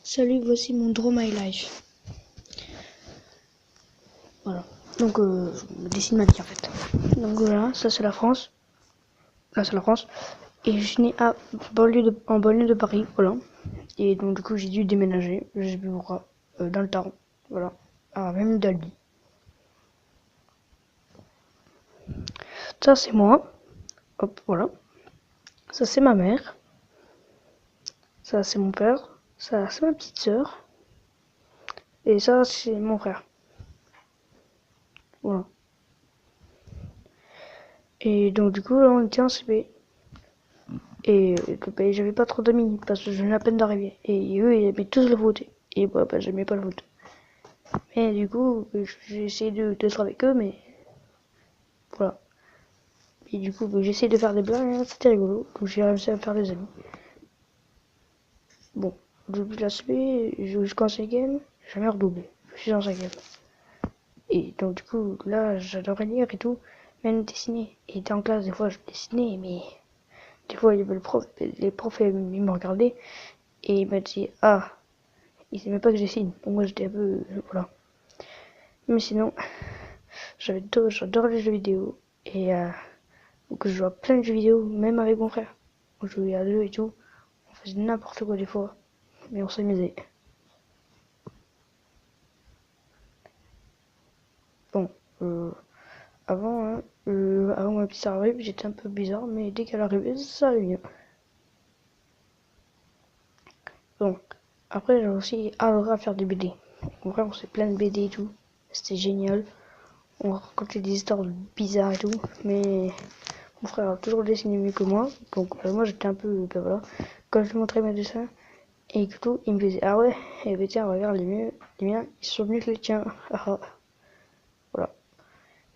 Salut, voici mon Draw My Life. Voilà. Donc, je dessine ma vie en fait. Donc voilà, ça c'est la France. Là c'est la France. Et je suis né en banlieue de Paris. Voilà. Et donc du coup j'ai dû déménager. J'ai pu voir dans le Tarn. Voilà. À même d'Albi. Ça c'est moi. Hop, voilà. Ça c'est ma mère. Ça c'est mon père. Ça c'est ma petite sœur. Et ça c'est mon frère. Voilà. Et donc du coup là on était en CP. Et j'avais pas trop d'amis parce que je venais à peine d'arriver. Et eux, ils aimaient tous le foot. Et bah, j'aimais pas le foot. Mais du coup, j'ai essayé d'être avec eux, mais voilà. Et du coup, j'ai essayé de faire des blagues, hein, c'était rigolo. Donc j'ai réussi à me faire des amis. Bon, depuis la CP, je joue jusqu'en 5ème, j'ai jamais redoublé. Je suis en 5ème. Et donc du coup, là, j'adorais lire et tout, même dessiner. Et en classe, des fois, je dessinais, mais des fois, il y avait les profs, ils me regardaient et ils me disaient, ah, ils aimaient pas que je dessine. Donc moi, j'étais un peu, voilà. Mais sinon, j'adore les jeux vidéo. Et donc je joue à plein de jeux vidéo, même avec mon frère. On jouait à deux et tout. On faisait n'importe quoi des fois. Mais on s'amusait. Bon, avant, hein, avant que ma petite sœur arrive, j'étais un peu bizarre, mais dès qu'elle arrivait, ça allait mieux. Bon, après j'ai aussi adoré à faire des BD. Mon frère, on fait plein de BD et tout. C'était génial. On racontait des histoires bizarres et tout. Mais mon frère a toujours dessiné mieux que moi. Donc moi j'étais un peu, ben voilà. Quand je lui montrais mes dessins et que tout, il me disait ah ouais, et ben tiens regarde les miens, ils sont mieux que les tiens. Voilà.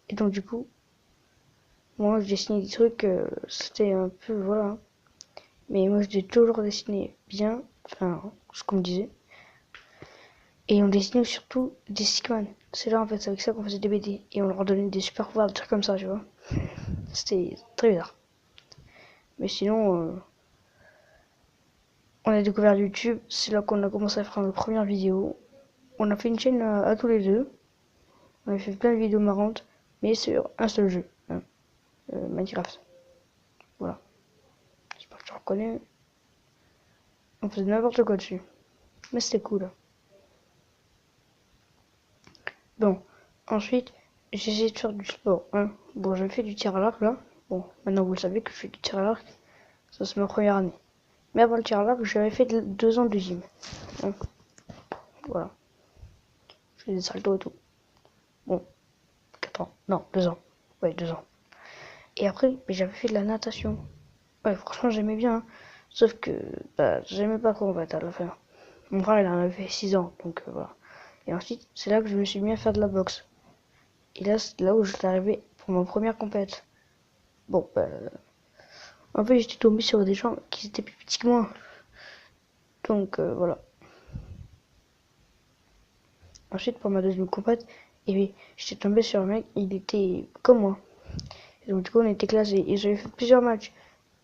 Et donc du coup, moi je dessinais des trucs, c'était un peu voilà. Mais moi j'ai toujours dessiné bien, enfin ce qu'on me disait. Et on dessinait surtout des Stickman. C'est là en fait, c'est avec ça qu'on faisait des BD. Et on leur donnait des super pouvoirs, des trucs comme ça, tu vois. C'était très bizarre. Mais sinon, on a découvert YouTube. C'est là qu'on a commencé à faire nos premières vidéos. On a fait une chaîne à tous les deux. On a fait plein de vidéos marrantes. Mais sur un seul jeu. Hein, Minecraft. Voilà. J'espère que tu reconnais. On faisait n'importe quoi dessus. Mais c'était cool. Bon. Ensuite, j'ai essayé de faire du sport. Hein. Bon, j'ai fait du tir à l'arc là. Bon, maintenant vous le savez que je fais du tir à l'arc. Ça, c'est ma première année. Mais avant le tir à l'arc, j'avais fait 2 ans de gym. Hein. Voilà. Je fais des saltos et tout. Bon, 4 ans. Non, 2 ans. Ouais, 2 ans. Et après, j'avais fait de la natation. Ouais, franchement, j'aimais bien. Hein. Sauf que, bah, j'aimais pas quoi en fait à la fin. Mon frère, il en avait fait 6 ans. Donc voilà. Et ensuite, c'est là que je me suis mis à faire de la boxe. Et là, c'est là où j'étais arrivé pour ma première compète. Bon, bah, en fait, j'étais tombé sur des gens qui étaient plus petits que moi. Donc voilà. Ensuite, pour ma deuxième compète, j'étais tombé sur un mec, il était comme moi. Et donc du coup, on était classés. Et j'avais fait plusieurs matchs.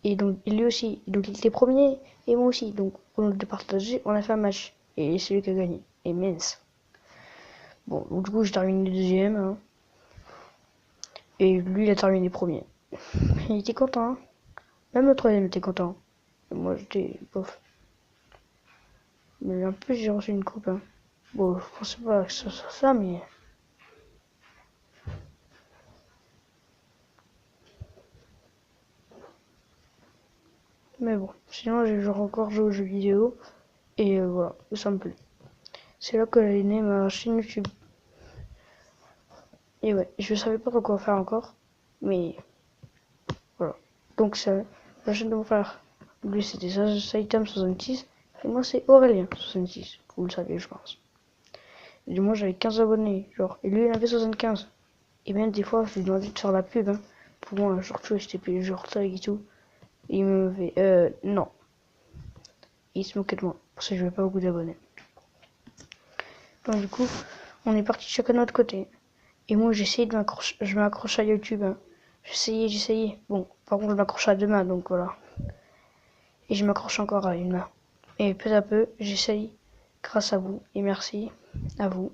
Et donc lui aussi. Donc il était premier et moi aussi. Donc on a départagé, on a fait un match. Et c'est lui qui a gagné. Et mince. Bon, donc du coup, j'ai terminé deuxième. Hein. Et lui, il a terminé premier. Il était content. Hein. Même le troisième était content. Et moi, j'étais bof. Mais en plus, j'ai reçu une coupe. Hein. Bon, je pensais pas que ce soit ça, mais... Mais bon, sinon j'ai encore joué aux jeux vidéo. Et voilà, ça me plaît. C'est là que j'ai né ma chaîne YouTube. Et ouais, je savais pas quoi faire encore. Mais voilà. Donc c'est la chaîne de mon frère. Lui c'était Saitam66. Et moi c'est Aurélien66. Vous le savez je pense. Et du moins j'avais 15 abonnés. Genre. Et lui il avait 75. Et même des fois je lui demandais de faire la pub. Hein, pour moi, genre tu vois, j'étais payé genre tag et tout. Et il me fait non. Et il se moquait de moi. Parce que je n'avais pas beaucoup d'abonnés. Donc du coup, on est parti chacun de notre côté. Et moi j'essayais de m'accrocher, je m'accroche à YouTube. Hein. J'essayais. Bon, par contre je m'accroche à deux mains, donc voilà. Et je m'accroche encore à une main. Et peu à peu, j'essaye grâce à vous et merci à vous.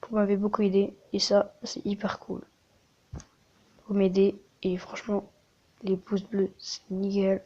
Vous m'avez beaucoup aidé et ça, c'est hyper cool. Vous m'aidez et franchement, les pouces bleus, c'est nickel.